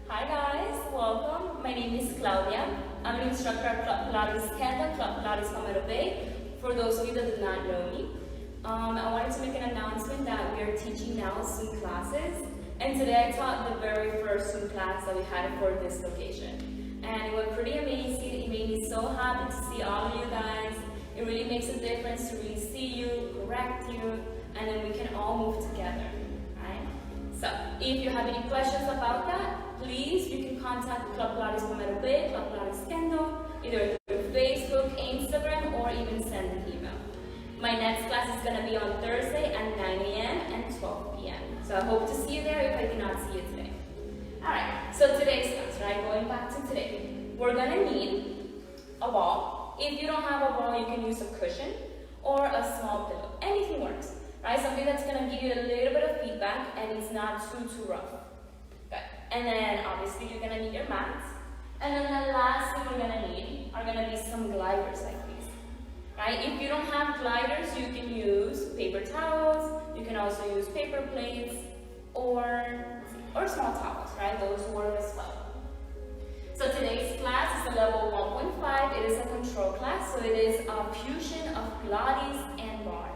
Hi guys, welcome. My name is Claudia. I'm an instructor at Club Pilates Canada, Club Pilates Palmetto Bay. For those of you that do not know me, I wanted to make an announcement that we are teaching now Zoom classes. And today I taught the very first Zoom class that we had for this location. And it went pretty amazing. It made me so happy to see all of you guys. It really makes a difference to really see you, correct you, and then we can all move together. Right? So, if you have any questions about that, please, you can contact Club Pilates Palmetto Bay, Club Pilates Kendall, either through Facebook, Instagram, or even send an email. My next class is going to be on Thursday at 9 a.m. and 12 p.m. So I hope to see you there if I did not see you today. Alright, so today's class, right, going back to today, we're going to need a ball. If you don't have a ball, you can use a cushion or a small pillow. Anything works, right? Something that's going to give you a little bit of feedback and it's not too rough. Okay. And then obviously you're going to need your mats. And then the last thing we're going to need are going to be some gliders like these. Right? If you don't have gliders, you can use paper towels. You can also use paper plates or small towels, right? Those work as well. So today's class is a level 1.5. It is a control class, so it is a fusion of Pilates and bar.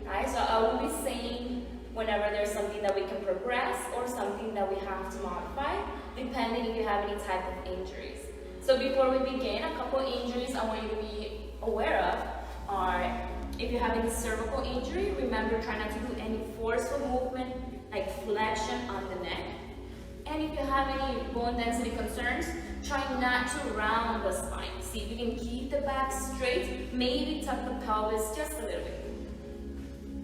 Right? So I will be saying whenever there's something that we can progress or something that we have to modify, depending if you have any type of injuries. So before we begin, a couple injuries I want you to be aware of are, if you have any cervical injury, remember try not to do any forceful movement like flexion on the neck. And if you have any bone density concerns, try not to round the spine. See if you can keep the back straight, maybe tuck the pelvis just a little bit.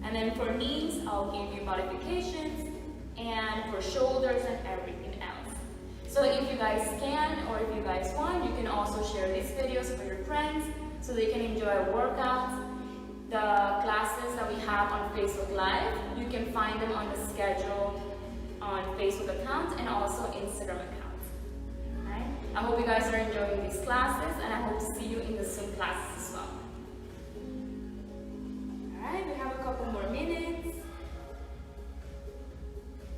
And then for knees, I'll give you modifications, and for shoulders and everything else. So if you guys can, or if you guys want, you can also share these videos for your friends so they can enjoy our workouts. The classes that we have on Facebook Live, you can find them on the schedule on Facebook account and also Instagram account. Right? I hope you guys are enjoying these classes, and I hope to see you in the Zoom classes as well. Alright, we have a couple more minutes.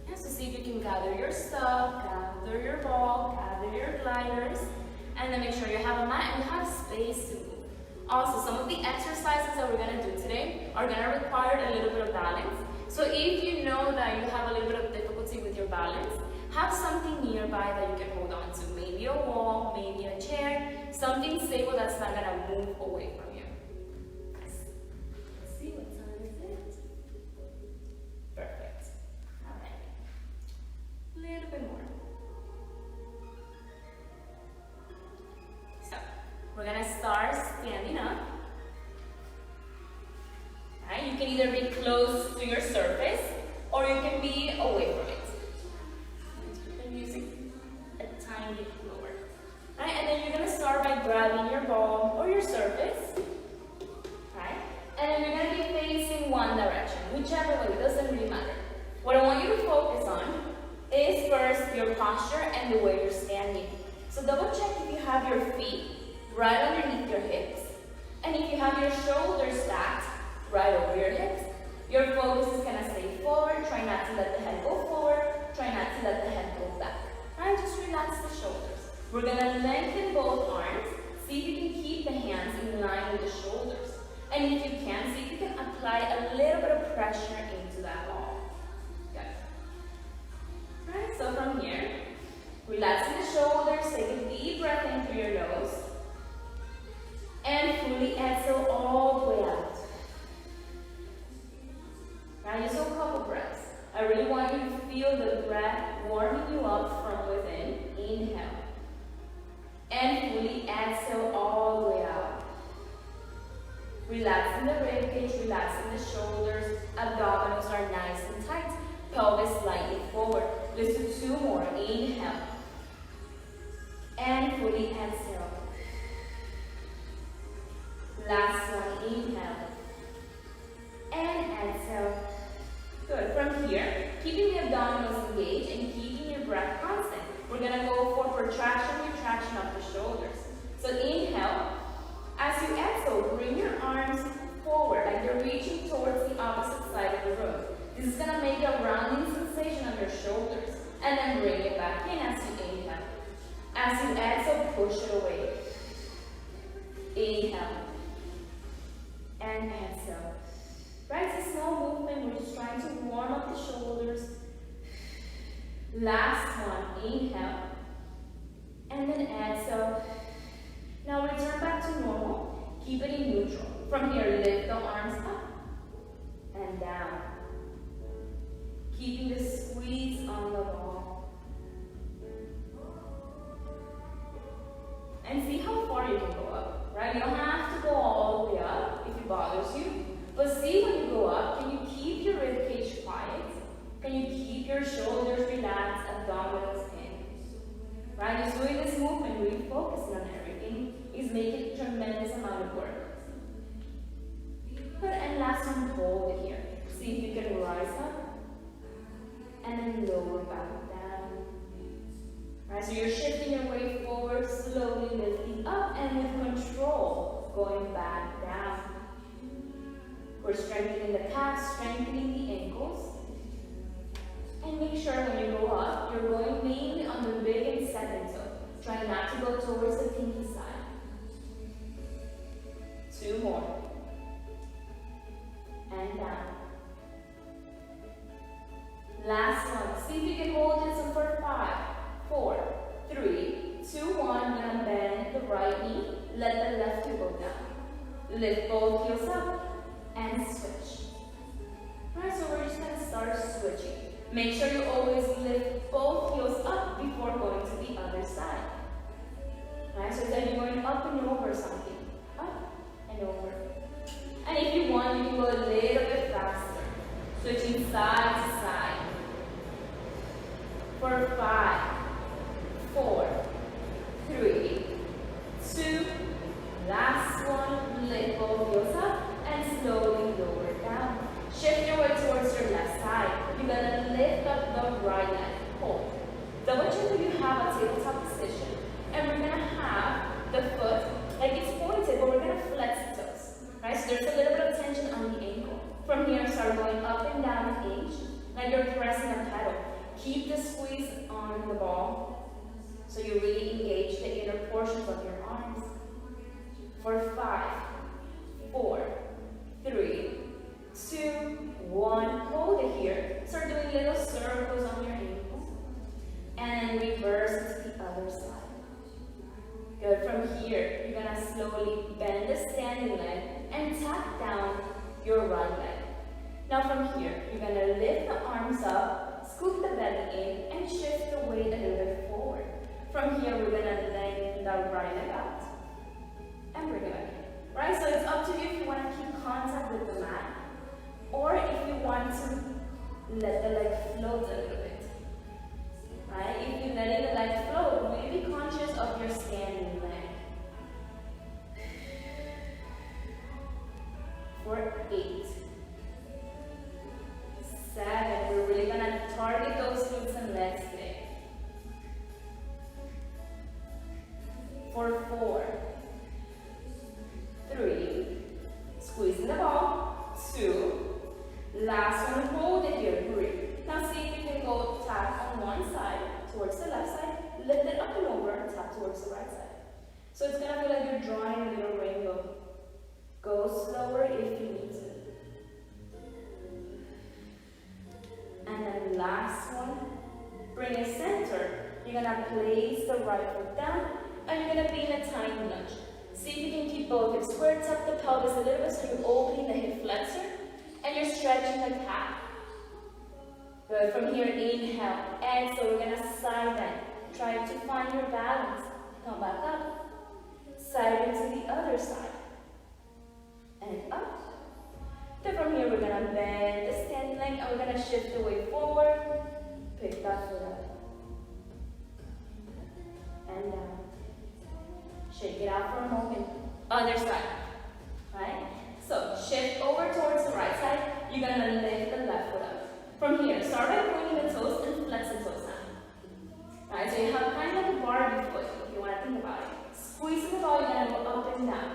Yeah, so see if you can gather your stuff, gather your ball, gather your gliders, and then make sure you have a mat and you have space to move. Also, some of the exercises that we're going to do today are going to require a little bit of balance. So if you know that you have a little bit of difficulty with your balance, have something nearby that you can hold on to. Maybe a wall, maybe a chair, something stable that's not going to move away from you. Let's see, what time is it? Perfect. All right. A little bit more. So, we're going to start standing up. Right? You can either be close to your surface or you can be away from it. I'm using a tiny bit lower. Right? And then you're going to start by grabbing your ball or your surface. Right? And then you're going to be facing one direction, whichever way, it doesn't really matter. What I want you to focus on is first your posture and the way you're standing. So double check if you have your feet right underneath your hips. And if you have your shoulders stacked right over your hips, your focus is going to stay forward. Try not to let the head go forward. Try not to let the head go back. Right? Just relax the shoulders. We're going to lengthen both arms. See if you can keep the hands in line with the shoulders. And if you can, see if you can apply a little bit of pressure into that ball. Good. Right? So from here, relaxing the shoulders, take a deep breath in through your nose. And fully exhale all the way out. Now just a couple breaths. I really want you to feel the breath warming you up from within. Inhale. And fully exhale all the way out. Relaxing the ribcage, relaxing the shoulders. Abdominals are nice and tight. Pelvis slightly forward. Let's do two more. Inhale. And fully exhale. Last one, inhale. And exhale. Good. From here, keeping the abdominals engaged and keeping your breath constant. We're going to go for protraction, retraction of the shoulders. So inhale. As you exhale, bring your arms forward, like you're reaching towards the opposite side of the room. This is going to make a rounding sensation on your shoulders. And then bring it back in as you inhale. As you exhale, push it away. Inhale. And exhale. Right, it's a small movement. We're just trying to warm up the shoulders. Last one. Inhale. And then exhale. Now return back to normal. Keep it in neutral. From here, lift the arms up and down. Keeping the squeeze on the ball. And see how far you can go up, right? You don't have to go all the way up if it bothers you. But see when you go up, can you keep your rib cage quiet? Can you keep your shoulders relaxed, abdominals in? Right? Just doing this movement, really focusing on everything, is making a tremendous amount of work. Good, and last one, hold it here. See if you can rise up and then lower back down. Right, so you're shifting your weight forward, slowly lifting up, and with control, going back down. We're strengthening the calves, strengthening the ankles. And make sure when you go up, you're going mainly on the big and second toe. Try not to go towards the pinky side. 2 more. And down. Last one. See if you can hold this for 5, 4, 3, 2, 1. Gonna bend the right knee. Let the left heel go down. Lift both heels up and switch. Alright, so we're just gonna start switching. Make sure you always lift both heels up before going to the other side. Alright, so then you're going up and over something. Up and over. And if you want, you can go a little bit faster. Switching side to side. For 5, 4, 3, 2, last one, lift both heels up and slowly lower it down. Shift your weight towards your left side. You're gonna lift up the right leg. Hold. Double check if you have a tabletop position. And we're gonna have the foot, like it's pointed, but we're gonna flex the toes. Right? So there's a little bit of tension on the ankle. From here, start going up and down an inch, like you're pressing a pedal. Keep the squeeze on the ball, so you really engage the inner portions of your arms. For 5, 4, 3, 2, 1. Hold it here. Start doing little circles on your ankle. And reverse to the other side. Good. From here, you're going to slowly bend the standing leg and tap down your right leg. Now from here, you're going to lift the arms up, scoop the belly in, and shift the weight a little bit forward. From here, we're going to lengthen the right leg out. And bring it back in. Right? So it's up to you if you want to keep contact with the mat, or if you want to let the leg float a little bit. Right? If you're letting the leg float, really be conscious of your standing leg. For 8, 7, we're really going to target those glutes and legs today. For 4, 3, squeezing the ball, 2, last one, hold it here, breathe. Now see if you can go tap on one side, towards the left side, lift it up and over, and tap towards the right side. So it's going to feel like you're drawing a little rainbow. Go slower if you need to. And then last one, bring it center. You're going to place the right foot down, and you're going to be in a tiny lunge. See if you can keep both hips squared, tuck the pelvis a little bit so you're opening the hip flexor, and you're stretching the calf. Good. From here, inhale. And so we're going to side bend. Try to find your balance. Come back up. Side bend to the other side. And up. Then from here, we're going to bend the standing leg, and we're going to shift the weight forward. Pick that foot up. And down. Shake it out for a moment. Other side. Right? So shift over towards the right side. You're going to lift the left foot up. From here, start by pointing the toes and flex the toes down. Right? So you have kind of like a Barbie foot, if you want to think about it. Squeeze the ball, you're going to go up and down.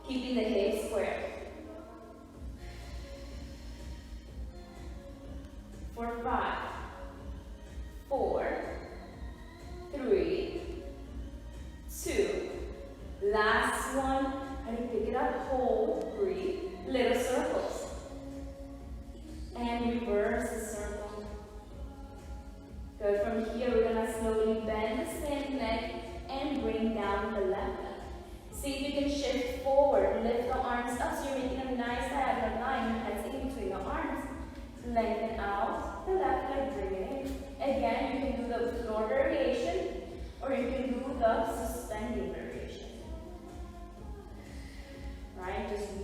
Keeping the hips square. For 5, 4, 3,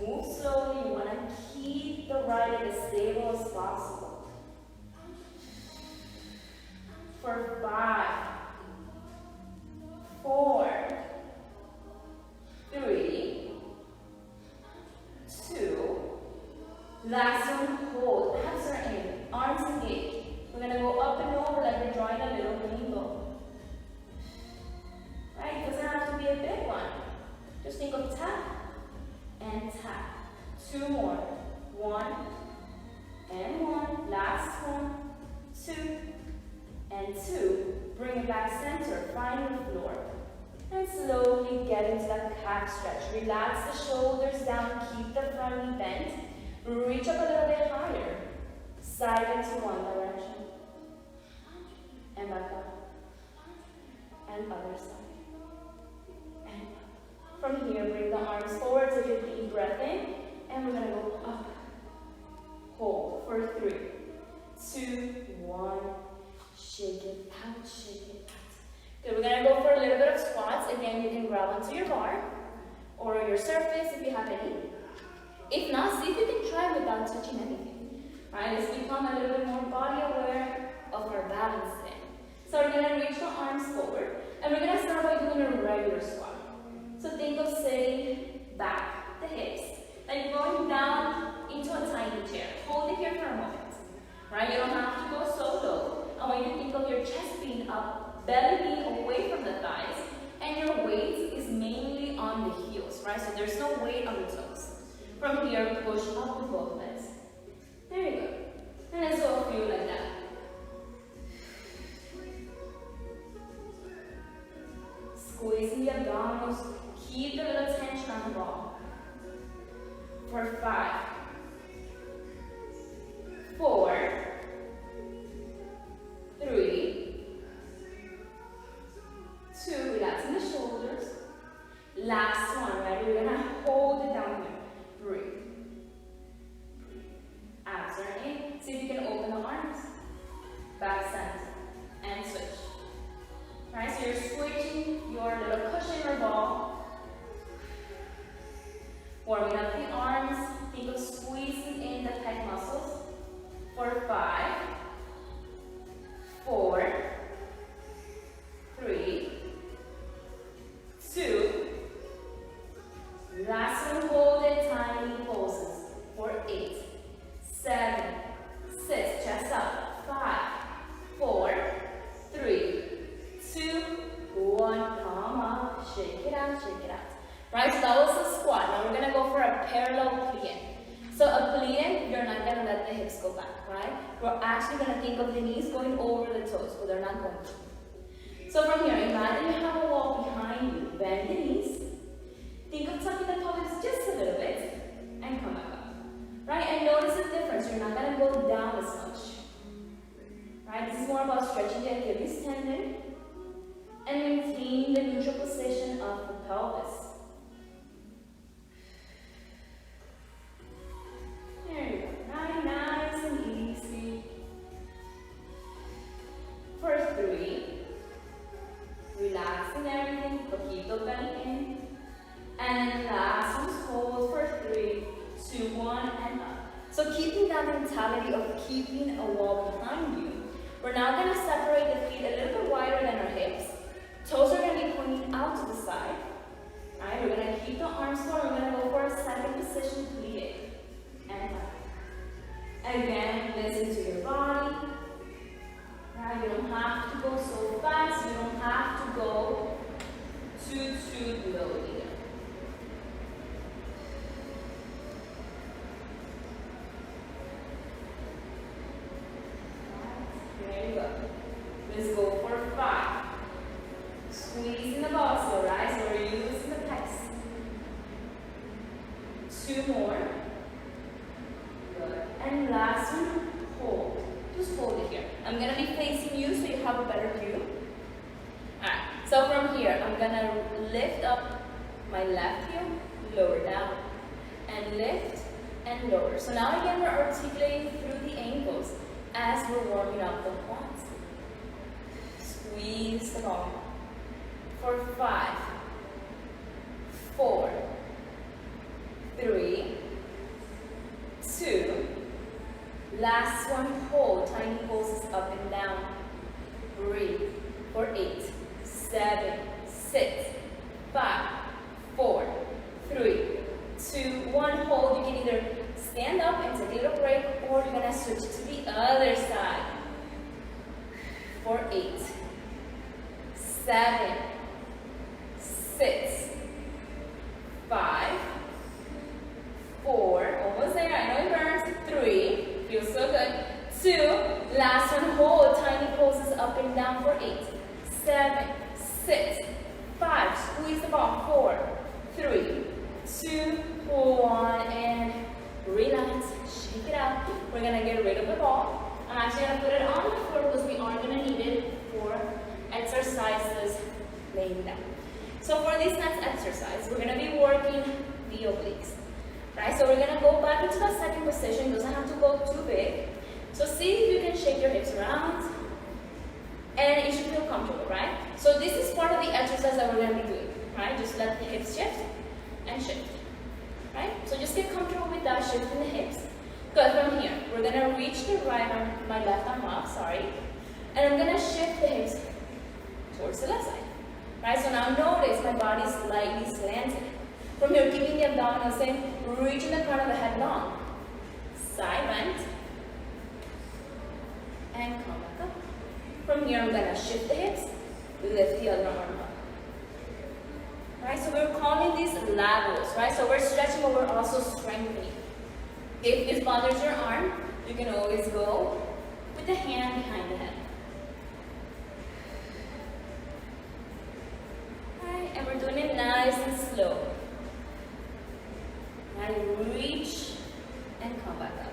Move slowly. You want to keep the right leg as stable as possible. For 5, 4, 3, 2, last one, hold. Abs are in, arms engaged. We're going to go up and over like we're drawing a little rainbow. Right? It doesn't have to be a big one. Just think of tap and tap. 2 more. 1 and 1. Last one. 2 and 2. Bring it back center. Find the floor. And slowly get into that calf stretch. Relax the shoulders down. Keep the front knee bent. Reach up a little bit higher. Side into one direction. And back up. And other side. And up. From here, bring the arms forward. Take a deep breath in. And we're going to go up. Hold for 3, 2, 1. Shake it out, shake it out. Good, we're going to go for a little bit of squats. Again, you can grab onto your bar or your surface if you have any. If not, see if you can try without touching anything. Alright, let's become a little bit more body aware of our balance then. So we're going to reach the arms forward and we're going to start by doing a regular squat. So think of sitting back, the hips, like going down into a tiny chair. Hold it here for a moment. Right? You don't have to go so low. I want you to think of your chest being up, belly being away from the thighs, and your weight is mainly on the heels, right? So there's no weight on the toes. From here, push up with both legs. There you go. And let's go a few like that. Squeezing the abdominals. Keep the little tension on the ball. For 5, 4, 3, 2, relaxing the shoulders. Last one, right? We're gonna hold it down here. Breathe. Abs are in. See if you can open the arms. Back center. And switch. Right? So you're switching your little cushion or ball. Warming up the arms. Think of squeezing in the pec muscles. For 5, 4, 3, 2, last one, hold it, tiny pulses. For 8, 7, 6, chest up. 5, 4, 3, 2, 1, come up, shake it out, shake it out. Right, so that was the squat. Now we're gonna go for a parallel plie. So a plie, you're not gonna let the hips go back, right? We're actually gonna think of the knees going over the toes, but they're not going to. So from here, imagine you have a wall behind you. Bend the knees. Think of tucking the pelvis just a little bit, and come back up. Right, and notice the difference. You're not gonna go down as much. Right, this is more about stretching the Achilles tendon and maintain the neutral position of the pelvis. There you go. Right, nice and easy. For 3, relaxing everything, but keep the belly in. And last one's hold for 3, 2, 1, and up. So keeping that mentality of keeping a wall behind you, we're now going to separate the feet a little bit wider than our hips. Toes are going to be pointing out to the side. Alright, we're going to keep the arms forward. We're going to go for a second position, plie. And up. Again, listen to your body. Right, you don't have to go so fast. You don't have to go too low either. There you go. Let's go for 5. Squeeze in the balls, so right? So we're using the pecs. 2 more. Good. And last one, hold. Just hold it here. I'm going to be facing you so you have a better view. Alright, so from here, I'm going to lift up my left heel, lower down, and lift and lower. So now again, we're articulating through the ankles as we're warming up the quads. Squeeze the ball. For 5, 4, 3, 2, last one, hold, tiny pulses up and down, breathe, for 8, 7, 6, 5, 4, 3, 2, 1, hold. You can either stand up and take a little break, or you're going to switch to the other side, for 8, 7, 6, 5, 4, almost there, I know it burns, 3, feels so good, 2, last one, hold, tiny pulses up and down for 8, 7, 6, 5, squeeze the ball, 4, 3, 2, 1, and relax, shake it out. We're going to get rid of the ball. I'm actually going to put it on the floor because we are going to need it for exercises laying down. So for this next exercise, we're going to be working the obliques. Right, so we're going to go back into the second position. It doesn't have to go too big. So see if you can shake your hips around. And you should feel comfortable, right? So this is part of the exercise that we're going to be doing. Right, just let the hips shift and shift. Right, so just get comfortable with that shift in the hips. Good, from here, we're going to reach the right arm, my left arm up, sorry. And I'm going to shift the hips towards the left side. Right, so now notice my body is slightly slanted. From here, keeping the abdominals in, reaching the crown of the head long. Side bend. And come back up. From here, I'm going to shift the hips, lift the other arm up. Right, so we're calling these laterals, right? So we're stretching, but we're also strengthening. If this bothers your arm, you can always go with the hand behind the head. Right, and we're doing it nice and slow. Right, reach and come back up.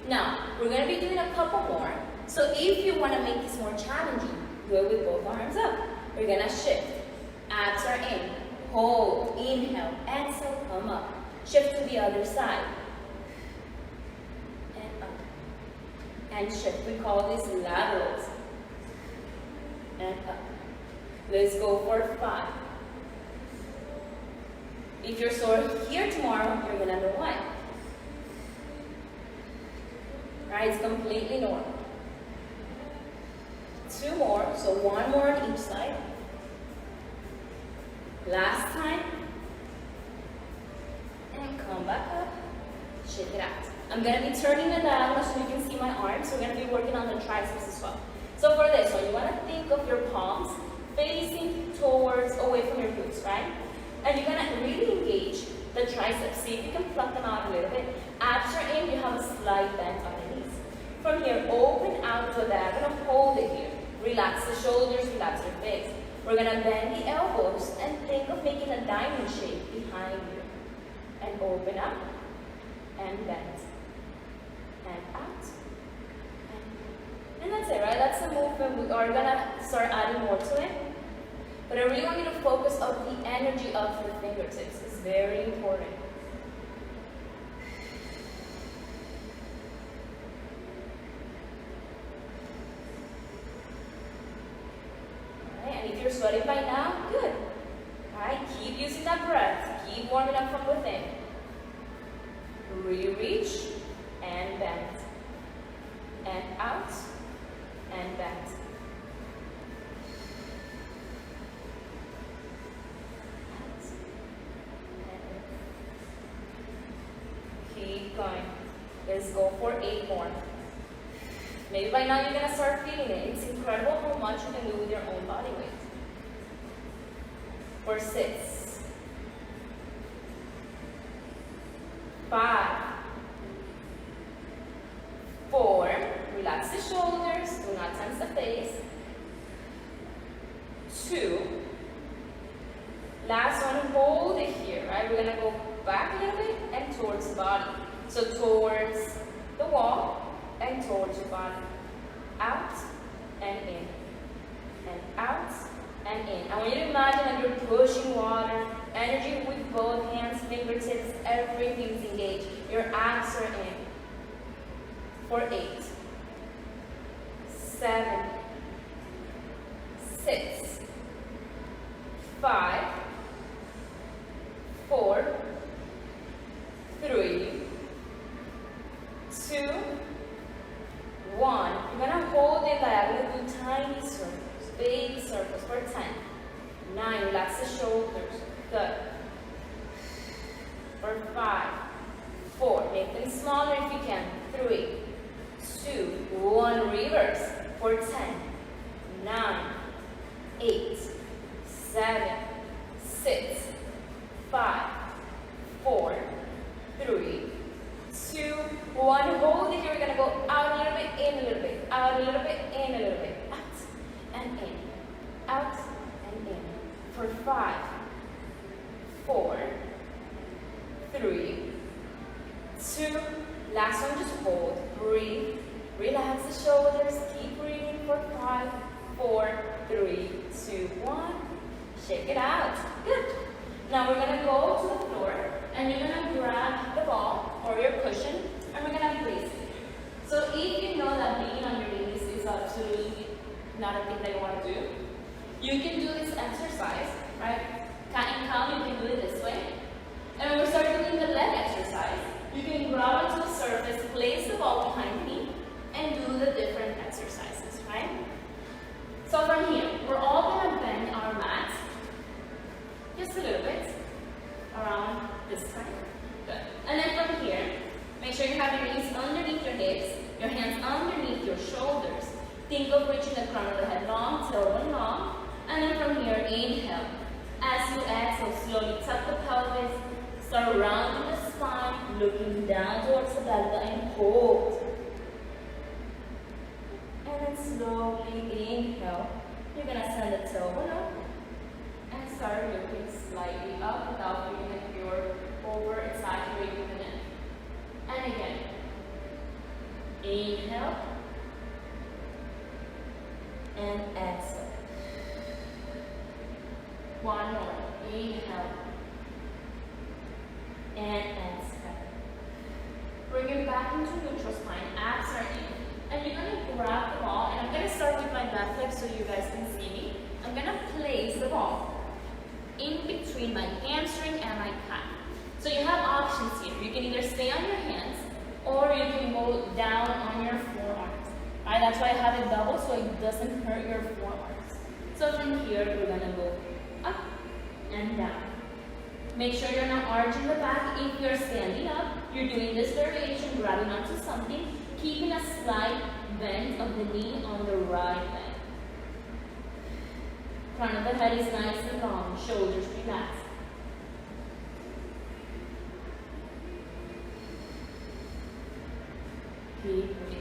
Now, we're going to be doing a couple more. So if you want to make this more challenging, do it with both arms up. We're going to shift. Abs are in. Hold. Inhale. Exhale. Come up. Shift to the other side. And up. And shift. We call these laterals. And up. Let's go for 5. If you're sore here tomorrow, you're going to know why. Right? It's completely normal. 2 more. So 1 more on each side. Last time. And come back up. Shake it out. I'm going to be turning it down so you can see my arms. So we're going to be working on the triceps as well. So for this one, you want to think of your palms facing towards, away from your glutes, right? And you're going to really engage the triceps. See if you can pluck them out a little bit. Abs are in, you have a slight bend underneath. From here, open out to a diagonal, hold it here. Relax the shoulders, relax your face. We're going to bend the elbows and think of making a diamond shape behind you. And open up and bend. And out. And that's it, right? That's the movement. We are going to start adding more to it. But I really want you to focus on the energy of your fingertips. It's very important. Alright, and if you're sweating by now, good. Alright, keep using that breath. Keep warming up from within. Reach and bend. And out and bend. Keep going. Let's go for 8 more. Maybe by now you're going to start feeling it. It's incredible how much you can do with your own body weight. For 6. 5. 4. Relax the shoulders. Do not tense the face. 2. Last one, hold it here, right? We're going to go back a little bit and towards the body. So towards the wall and towards your body. Out and in. And out and in. I want you to imagine that you're pushing water, energy with both hands, fingertips, everything's engaged. Your abs are in. For 8. 7. 6. 5. 4. for 10, 9, 8, 7, 6, 5, 4, 3, 2, 1. Hold it here. We're going to go out a little bit, in a little bit, out a little bit, in a little bit, out and in, out and in. For 5, 4, 3, 2. Last one, just hold, breathe, relax the shoulders, keep breathing for 5, 4, 3, 2, 1. Shake it out. Good. Now we're going to go to the floor and you're going to grab the ball or your cushion and we're going to place it. So if you know that being on your knees is absolutely not a thing that you want to do, you can do this exercise, right? Cat and cow, you can do it this way. And when we start doing the leg exercise, you can grab onto the surface, place the ball behind the knee, and do the different exercises, right? So from here, we're all going to bend our mat just a little bit around this side. Good. And then from here, make sure you have your knees underneath your hips, your hands underneath your shoulders. Think of reaching the crown of the head long, tailbone long. And then from here, inhale. As you exhale, slowly tuck the pelvis, start rounding the spine, looking down towards the belly button, hold. And then slowly inhale. You're going to send the tailbone up and start looking slightly up without feeling like you're over exaggerating the neck. And again, inhale and exhale. One more. Inhale and exhale. Bring it back into neutral spine. Abs are in. And you're going to grab the ball. And I'm going to start with my left leg so you guys can see me. I'm going to place the ball in between my hamstring and my calf. So you have options here. You can either stay on your hands or you can go down on your forearms. Alright, that's why I have it double so it doesn't hurt your forearms. So from here, we're going to go up and down. Make sure you're not arching the back. If you're standing up, you're doing this variation, grabbing onto something, keeping a slight bend of the knee on the right leg. Crown of the head is nice and long, shoulders relaxed. Keep breathing.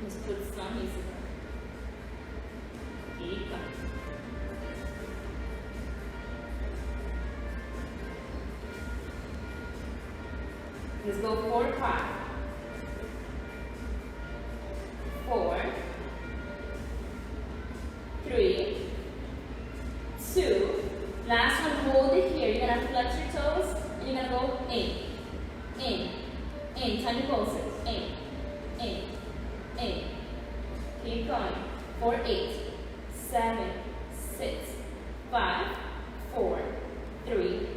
Just put some easy. Keep going. Let's go 4, 5. 4, 3, 2. Last one, hold it here. You're gonna flex your toes and you're gonna go in, tiny pulses, in. Keep going. 4, 8, 7, 6, 5, 4, 3,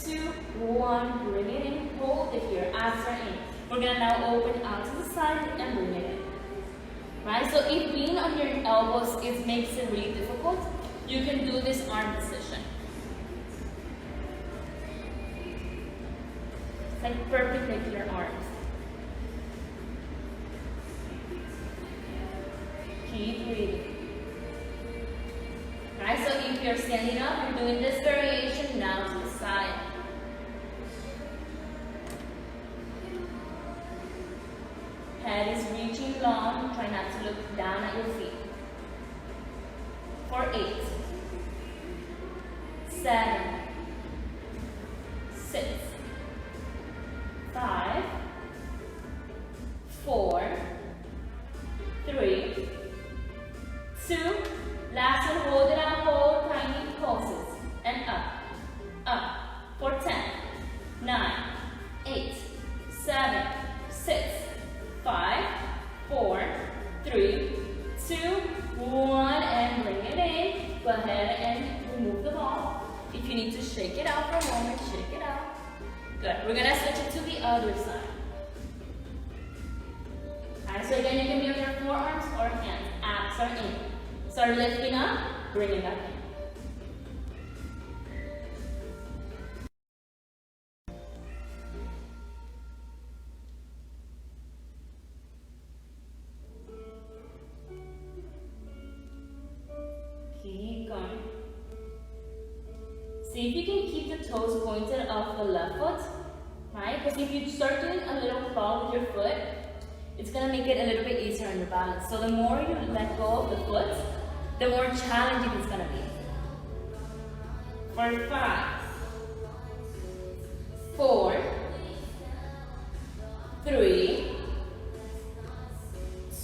2, 1. Bring it in. Hold it here. Abs are in. We're gonna now open out to the side and bring it in. Right? So if being on your elbows makes it really difficult, you can do this arm position. It's like perpendicular arms. Keep breathing. Right, so if you're standing up, you're doing this variation now to the side. Head is reaching long, try not to look down at your feet. For 8, 7, 6, 5, 4, 3, 2, last one, hold it out, hold tiny pulses, and up, for 10, 9, 8, 7, 6, 5, 4, 3, 2, 1, and bring it in. Go ahead and remove the ball. If you need to shake it out for a moment, shake it out. Good, we're gonna switch it to the other side. Alright, so again, you can be on your forearms or hands. Abs are in. Start lifting up. bring it back in. Keep going. See if you can keep the toes pointed off the left foot, right? Because if you start doing a little crawl with your foot, it's going to make it a little bit easier on your balance. So the more you let go of the foot, the more challenging it's going to be. For 5, 4, 3,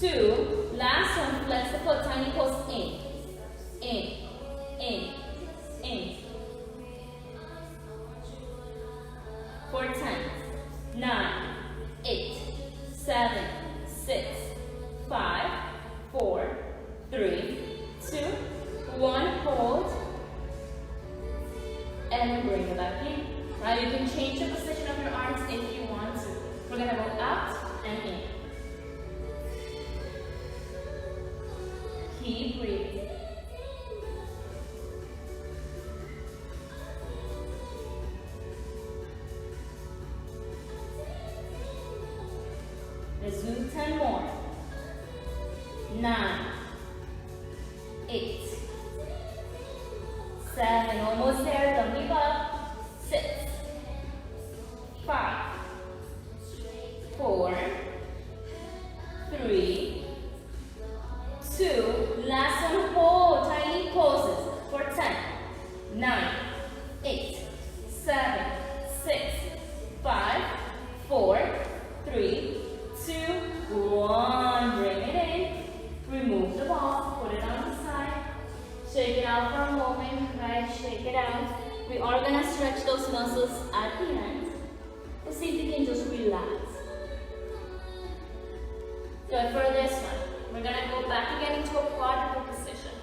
2, last one, flex the foot, tiny pulse in, in. For 10, 9, 8, 7, 6, 5, 4, 3, 2, 1, hold, and bring it back in. Right, you can change the position of your arms if you want to. We're gonna go out and in. Keep breathing. Let's do 10 more. 9, 8, 7, almost there, don't give up. 6, 5, 4, 3, 2, last one, hold, tiny poses for 10, 9, 8, 7, 6, 5, 4, 3, 2, 1, bring it in, remove the ball, put it on the side, shake it out for a moment, right, shake it out. We are going to stretch those muscles at the end. Let's see if you can just relax. Good for this one. We're going to go back again into a quadruple position.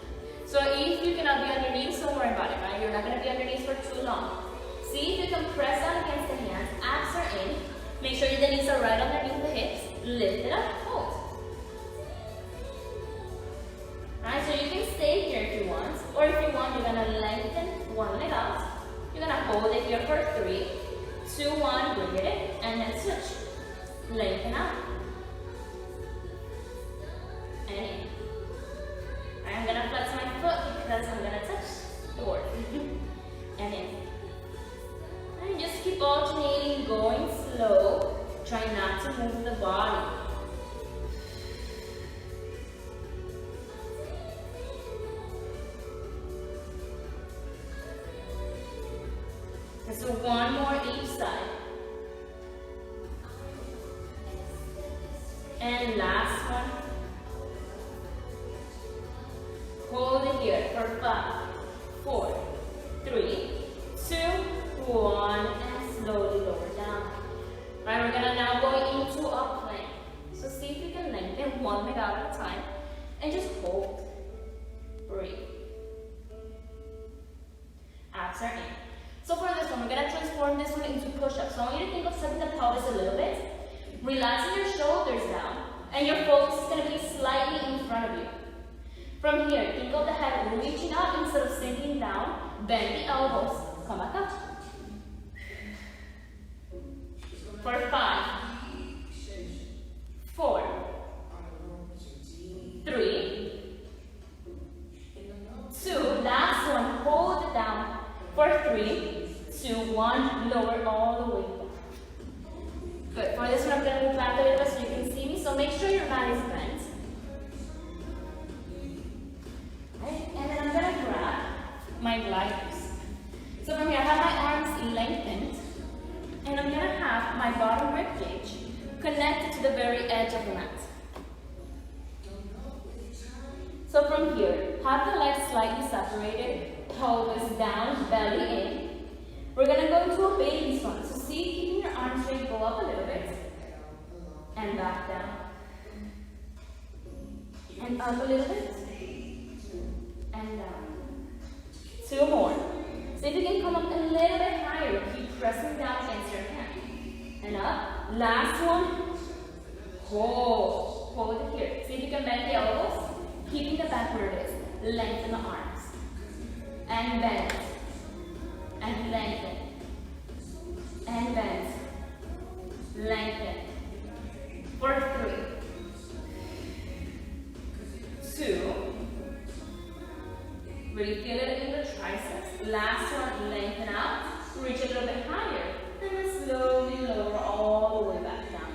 So if you cannot be underneath, don't worry about it, right? You're not going to be underneath for too long. See if you can press down against the hands, abs are in. Make sure the knees are right underneath the hips. Lift it up, hold. Right, so you can stay here if you want, or if you want, you're gonna lengthen one leg out. You're gonna hold it here for 3, 2, 1, bring it in, and then switch. Lengthen out. And in. I'm gonna flex my foot because I'm gonna touch the board. And in. And just keep alternating, going slow. Try not to move the body. So one more each side. And last one. Hold it here for 5, 4, 3, 2, 1, and slowly lower down. Right, we're gonna now go into a plank. So see if you can lengthen one leg out at a time and just hold. Breathe. Abs are in. So for this one, we're gonna transform this one into push-ups. So I want you to think of setting the pelvis a little bit, relaxing your shoulders down, and your focus is gonna be slightly in front of you. From here, think of the head reaching up instead of sinking down. Bend the elbows. Come back up. For 5, 4, 3, 2, last one, hold it down. For 3, 2, 1, lower all the way down. Good. For this one, I'm going to move back a little bit so you can see me. So make sure your mat is bent. Right. And then I'm going to grab my gliders. So from here, I have my arms lengthened. And I'm going to have my bottom rib cage connected to the very edge of the mat. So from here, have the legs slightly separated, pelvis down, belly in. We're going to go into a baby swan. So see, keeping your arms straight, go up a little bit, and back down. And up a little bit, and down. 2 more. So if you can come up a little bit higher, keep pressing down against your hand. And up. Last one. Hold. Hold it here. See if you can bend the elbows, keeping the back where it is. Lengthen the arms. and bend, and lengthen, and bend, lengthen, for 3, 2, really feel it in the triceps. Last one, lengthen out, reach a little bit higher, and then slowly lower all the way back down.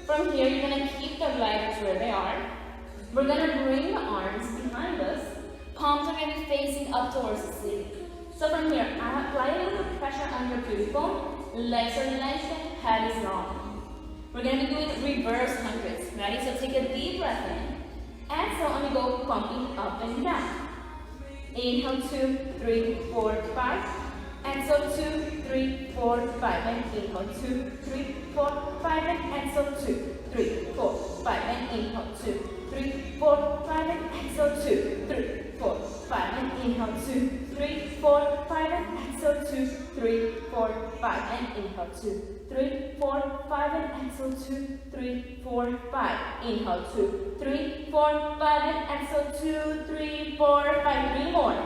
From here, you're going to keep the gliders where they are. We're going to bring the arms behind us. Palms are going to be facing up towards the ceiling. So from here, apply a little bit of pressure on your booty bone. Legs are lengthened, head is long. We're going to be doing reverse hundreds. Ready? So take a deep breath in. Exhale, and we go pumping up and down. Inhale, 2, 3, 4, 5. Exhale, 2, 3, 4, 5. And inhale, 2, 3, 4, 5. And exhale, 2, 3, 4, 5. And inhale, 2, 3, 4, 5. And exhale, 2, 3, 4, 5. And inhale, 2, 3, 4, 5. And exhale, 2, 3, 4, 5. And inhale, 2, 3, 4, 5. And exhale, 2, 3, 4, 5. Inhale, 2, 3, 4, 5. And exhale, 2, 3, 4, 5. 3 more.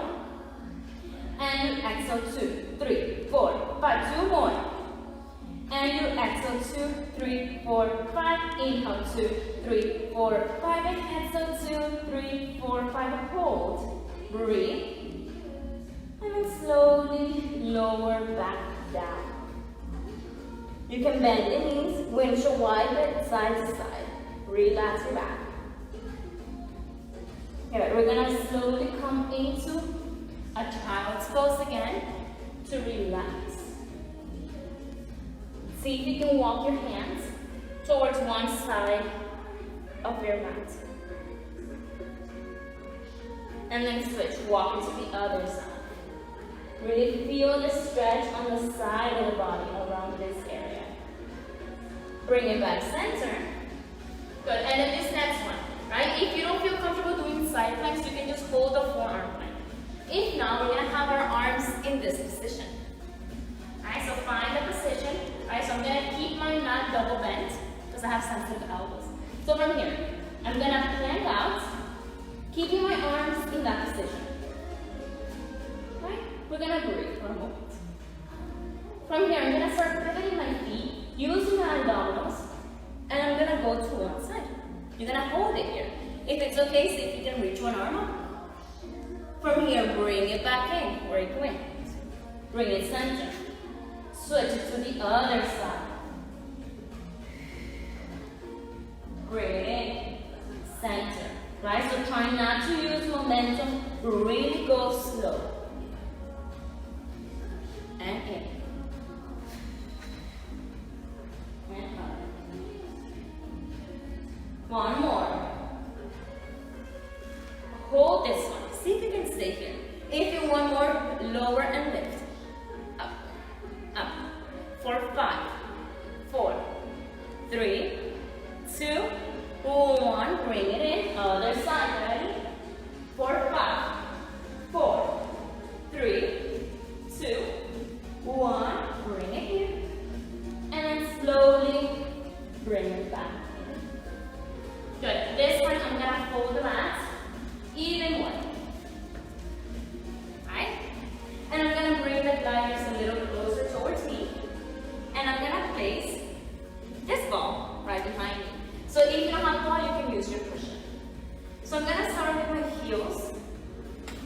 And you exhale, 2, 3, 4, 5. 2 more. And you exhale, 2, 3, 4, 5. Inhale, 2, 3, 4, 5. And exhale, 2, 3, 4, 5. Hold. Breathe. And then slowly lower back down. You can bend the knees, windshield wide, side to side. Relax your back. Okay, we're gonna slowly come into a child's pose again to relax. See if you can walk your hands towards one side of your mat. And then switch, walk to the other side. Really feel the stretch on the side of the body around this area. Bring it back center. Good, and then this next one, right? If you don't feel comfortable doing side planks, you can just hold the forearm plank. If not, we're gonna have our arms in this position. Alright, so find the position. Alright, so I'm gonna keep my mat double bent because I have sensitive elbows. So from here, I'm gonna plank out, keeping my arms in that position. Right? We're gonna breathe for a moment. From here, I'm gonna start pivoting my feet, using my abdominals, and I'm gonna go to one side. You're gonna hold it here. If it's okay, see if you can reach one arm up. From here, bring it back in where it went. Bring it center. Switch it to the other side. Bring it in. Center. Right? So try not to use momentum. Really go slow. And in. And up. One more. Hold this one. See if you can stay here. If you want more, lower and lift. Up. Up. For 5, 4, 3, 2, 1. Bring it in. Other side. Ready? For 5, 4, 3, 2, 1. Bring it here. And then slowly bring it back. Good. This one, I'm gonna fold the mat even more. Right? And I'm gonna bring the gliders a little closer towards me. And I'm gonna place this ball right behind me. So if you don't have a ball, you can use your cushion. So I'm gonna start with my heels.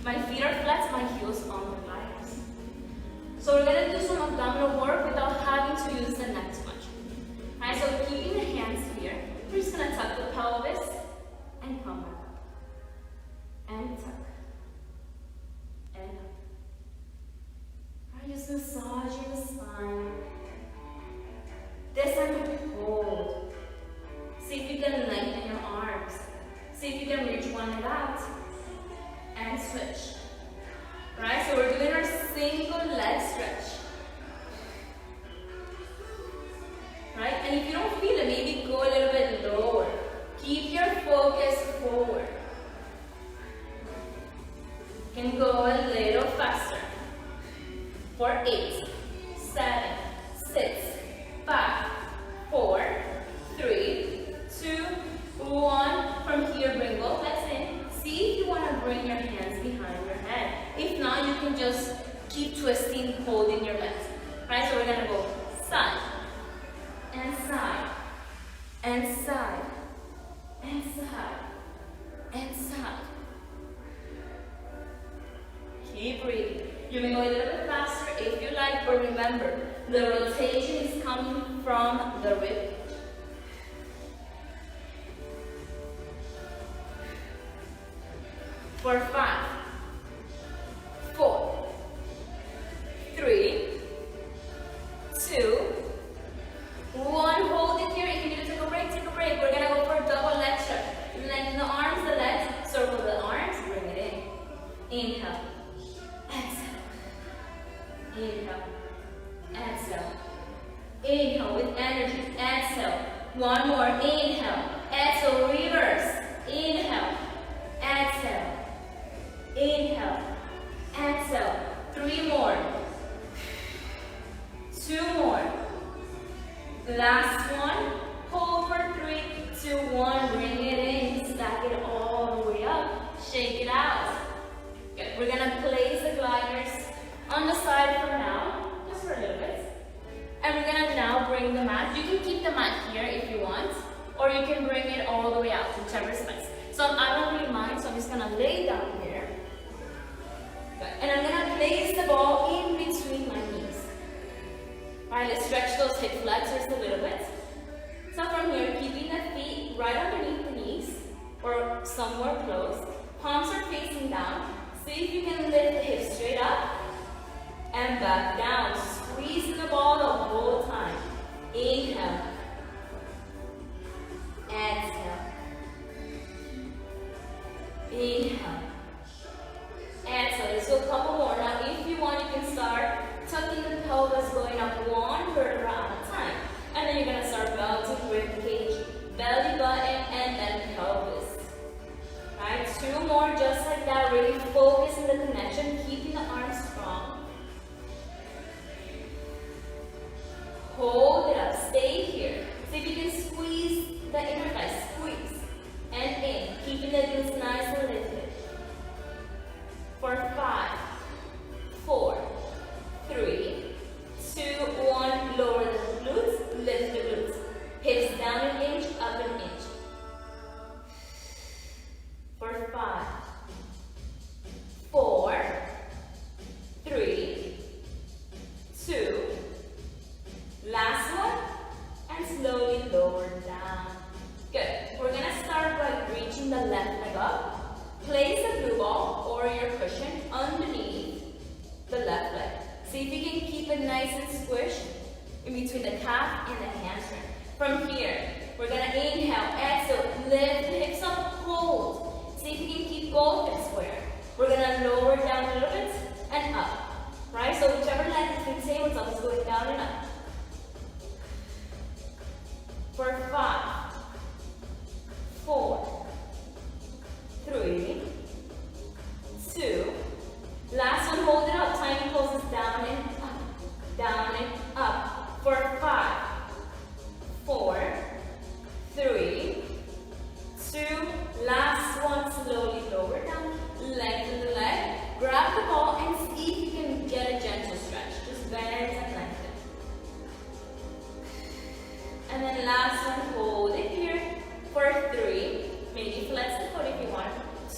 My feet are flat, my heels on the gliders. So we're gonna do some abdominal work without having to use the neck too much. Alright, so keeping the hands here, we're just gonna tuck the pelvis and come back up. And tuck. And up. Alright, just massaging the spine. This time you hold. See if you can lengthen your arms. See if you can reach one leg out. And switch. Right, so we're doing our single leg stretch. Right, and if you don't feel it, maybe go a little bit lower. Keep your focus forward. You can go a little faster. For 8, 7, 6, 5, 4, 3, 2, 1. From here, bring both legs in. See if you want to bring your hands behind your head. just keep twisting, holding your legs. Right, so we're gonna go side, and side, and side, and side, and side. Keep breathing. You may go a little bit faster if you like, but remember, the rotation is coming from the rib. For 5, 4, 3, 2, 1. Hold it here. If you need to take a break, take a break. We're gonna go for a double leg stretch. Lengthen the arms, the legs, circle the arms, bring it in. Inhale, exhale, inhale, exhale, inhale with energy, exhale. One more, inhale, exhale, reverse, inhale, exhale, inhale, exhale. 3 more, 2 more. Last one. Hold for 3, 2, 1. Bring it in. Stack it all the way up. Shake it out. Good. We're gonna place the gliders on the side for now, just for a little bit. And we're gonna now bring the mat. You can keep the mat here if you want, or you can bring it all the way out, whichever is best. So I don't really mind, so I'm just gonna lay down here. Good. And I'm gonna place the ball in between my knees. Alright, let's stretch those hip flexors a little bit. So from here, keeping the feet right underneath the knees, or somewhere close. Palms are facing down. See if you can lift the hips straight up and back down. Squeezing the ball the whole time. Inhale. Exhale. Inhale. Exhale. Let's do a couple more. Now, if you want, you can start tucking the pelvis, going up one vertebra at a time. And then you're going to start bouncing rib cage, belly button, and then pelvis. Right? 2 more just like that. Really focus on the connection, keeping the arms strong. Hold it up. Stay here. See if you can squeeze the inner thigh. Squeeze. And in. Keeping the glutes nice and lifted. For 5, 4, 3, 2, 1. Lower the glutes. Lift the glutes. Hips down an inch, up an inch. For 5, 4, 3, 2. Last one. And slowly lower down. Good. We're going to start by reaching the left leg up. Place the blue ball or your cushion underneath the left leg. See if you can keep it nice and squished in between the calf and the hamstring. From here, we're going to inhale, exhale, lift the hips up, hold. See if you can keep both hips square. We're going to lower it down a little bit and up. Right? So whichever leg between tabletops is going down and up. For 5, 4, 3, 2. Last one, hold it up. Tiny pulses down and up. Down and up. For 5, 4, 3, 2. Last one, slowly lower down. Lengthen the leg. Grab the ball and see if you can get a gentle stretch. Just bend and lengthen. And then last one, hold it here. For 3. Maybe flex the foot if you want.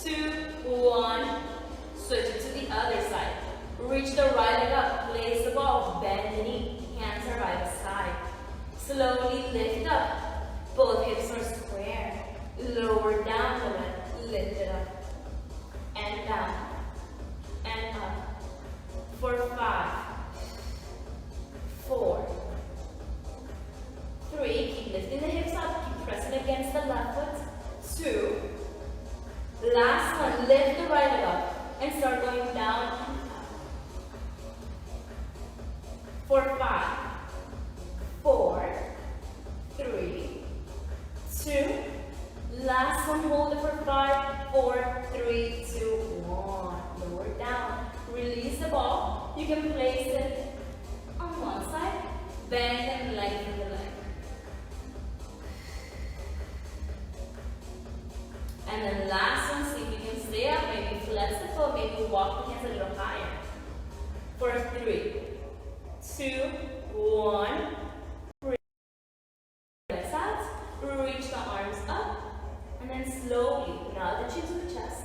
2, 1. Switch it to the other side. Reach the right leg up. Place the ball. Bend the knee. Hands are by the side. Slowly lift up. Both hips are square. Lower down the leg. Lift it up. And down. And up. For 5, 4, 3. Keep lifting the hips up. Keep pressing against the left foot. 2. Last one. Lift the right leg up. And start going down and up. For 5, 4, 3, 2. Last one, hold it for 5, 4, 3, 2, 1. Lower down. Release the ball. You can place it on one side. Bend and lengthen the leg. And then last one, see if you can stay up. Maybe flex the foot. Maybe walk the hands a little higher. for 3, 2, 1. Breathe out. Reach the arms up. And then slowly, now the chin to the chest.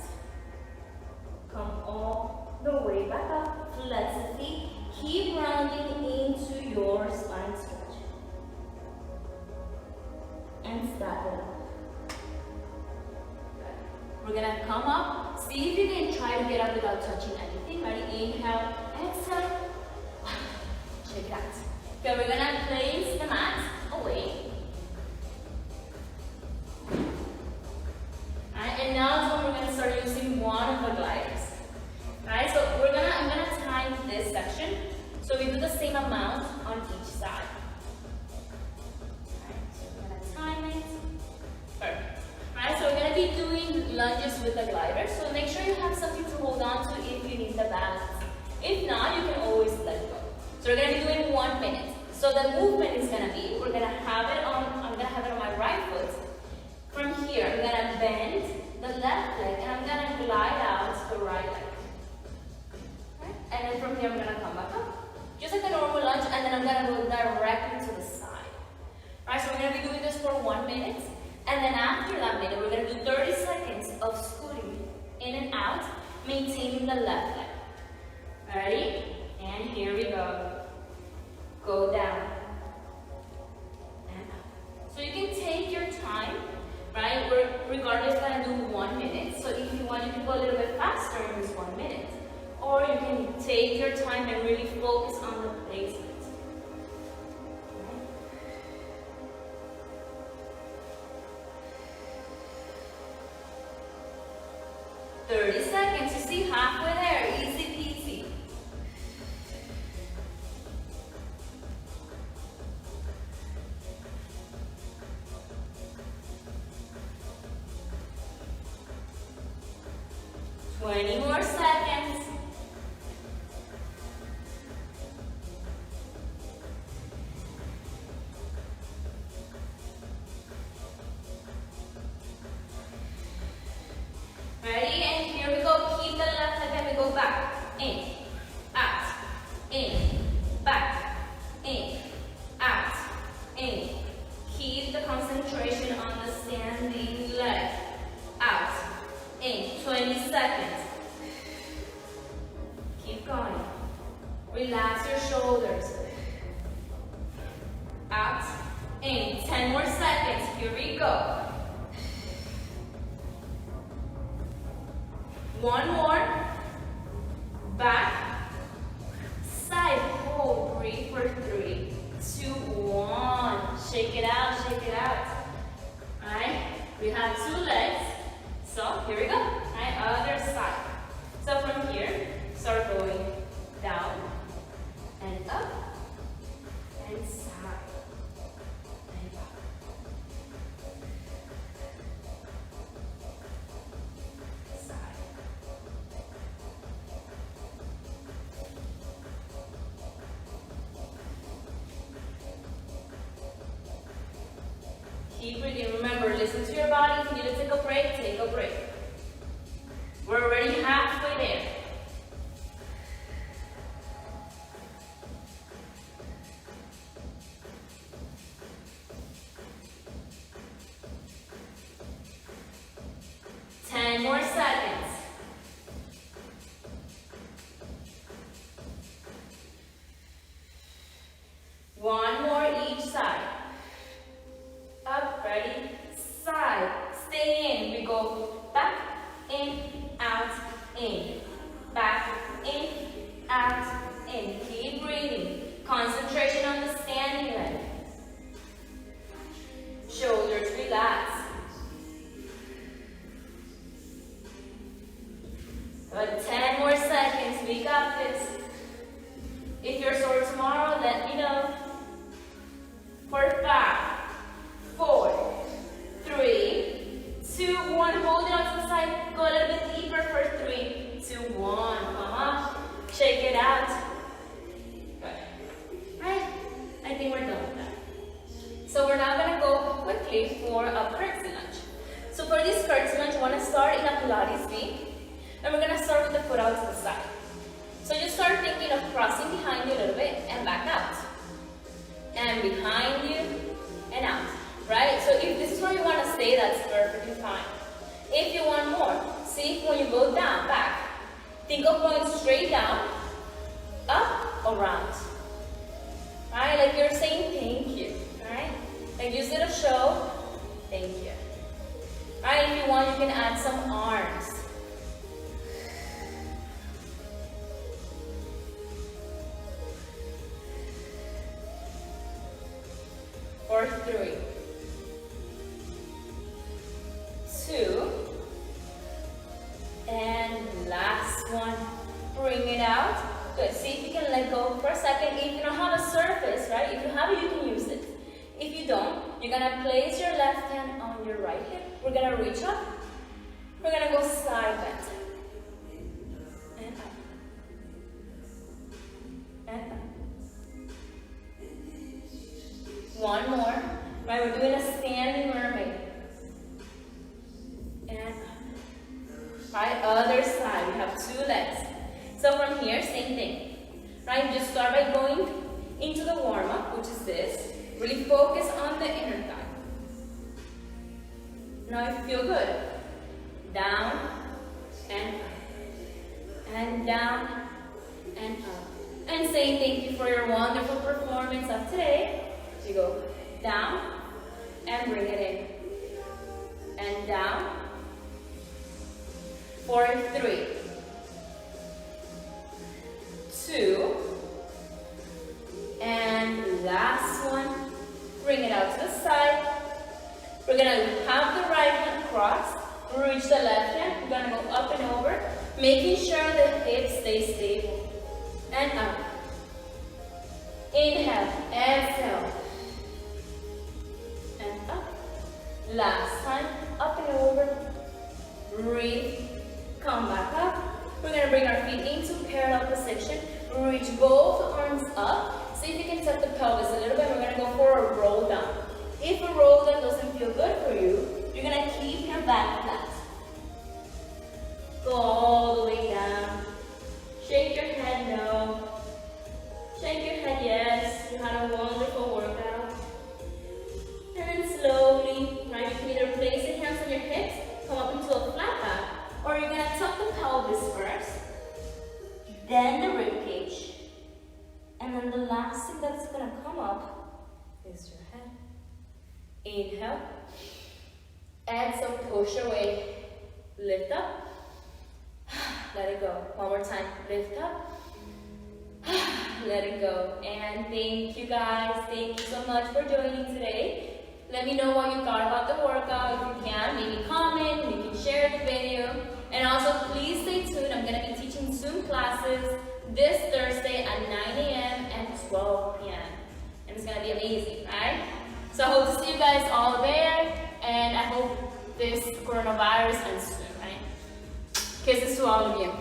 Come all the way back up. Flex the feet. Keep rounding into your spine stretch. And stack it up. We're gonna come up. See if you can try to get up without touching anything. Ready? Inhale, exhale. Shake it out. Okay, we're gonna place the mat away. Alright, and now is when we're gonna start using one of the gliders. Alright, so I'm gonna time this section. So we do the same amount on each side. Alright, so we're gonna time it. Perfect. Alright, so we're gonna be doing lunges with the glider. So make sure you have something to hold on to if you need the balance. If not, you can always let go. So we're gonna be doing 1 minute. So the movement is gonna be, I'm gonna have it on my right foot. From here, I'm gonna bend the left leg and I'm gonna glide out the right leg. Okay? And then from here, I'm gonna come back up. Just like a normal lunge, and then I'm gonna go directly to the side. Alright, so we're gonna be doing this for 1 minute. And then after that minute, we're gonna do 30 seconds of scooting in and out, maintaining the left leg. Ready? And here we go. Go down. And up. So you can take your time, right? Regardless, we're gonna do 1 minute. So if you want, you can go a little bit faster in this 1 minute. Or you can take your time and really focus on the placement. 30 seconds, you see, halfway there, easy peasy. Twenty more seconds. Ready? And here we go. Keep the left leg and we go back. In, out, in, back, in, out, in. Keep the concentration on the standing leg. Out, in. 20 seconds. Keep going. Relax your shoulders. Out, in. 10 more seconds. Here we go. One more. Back. Side. Hold. Breathe for 3, 2, 1. Shake it out. Shake it out. Alright. We have 2 legs. So here we go. Alright. Other side. So from here, start going down and up and side and up. Keep breathing. Remember, listen to your body. If you need to take a break, take a break. We're already halfway there. Ten more seconds. One more each side. Up, ready, side, stay in. We go back, in, out, in. Back, in, out, in. Keep breathing. Concentration on the standing leg. Shoulders relax. But 10 more seconds, we got this. If you're sore tomorrow, let me know. For 5, 4, 3, 2, 1. Hold it onto the side. Go a little bit deeper for 3, 2, 1. Come up. Shake it out. Good. Right? I think we're done with that. So we're now going to go quickly for a curtsy lunge. So for this curtsy lunge, you want to start in a Pilates V. And we're going to start with the foot out to the side. So you start thinking of crossing Think of going straight down, up, around. Alright, like you're saying thank you. Alright? Like use it to show thank you. Alright, if you want, you can add some arms. For 3, 2, and last one. Bring it out. Good. See if you can let go for a second. If you don't have a surface, right? If you have it, you can use it. If you don't, you're gonna place your left hand on your right hip. We're gonna reach up. We're gonna go side bend. And up. And up. One more. Right, we're doing a standing mermaid. And up. Right, other side. We have 2 legs. So from here, same thing. Right, just start by going into the warm-up, which is this. Really focus on the inner thigh. Now you feel good. Down and up. And down and up. And say thank you for your wonderful performance of today. So you go down and bring it in. And down. For 3, 2, and last one. Bring it out to the side. We're gonna have the right hand crossed. Reach the left hand. We're gonna go up and over, making sure the hips stay stable. And up. Inhale, exhale. And up. Last time, up and over. Breathe. Come back up. We're gonna bring our feet into parallel position. Reach both arms up. See if you can tuck the pelvis a little bit. We're gonna go for a roll down. If a roll down doesn't feel good for you, you're gonna keep your back flat. Go all the way down. Shake your head no. Shake your head yes. You had a wonderful workout. And then slowly, right, you can either place your hands on your hips, come up into a flat back, or you're gonna tuck the pelvis first, then the rib cage, and then the last thing that's gonna come up is your head. Inhale, exhale, push away, lift up, let it go. One more time, lift up, let it go. And thank you guys, thank you so much for joining today. Let me know what you thought about the workout. If you can, maybe comment, you can share the video. And also, please stay tuned. I'm going to be teaching Zoom classes this Thursday at 9 a.m. and 12 p.m. And it's going to be amazing, right? So I hope to see you guys all there. And I hope this coronavirus ends soon, right? Kisses to all of you.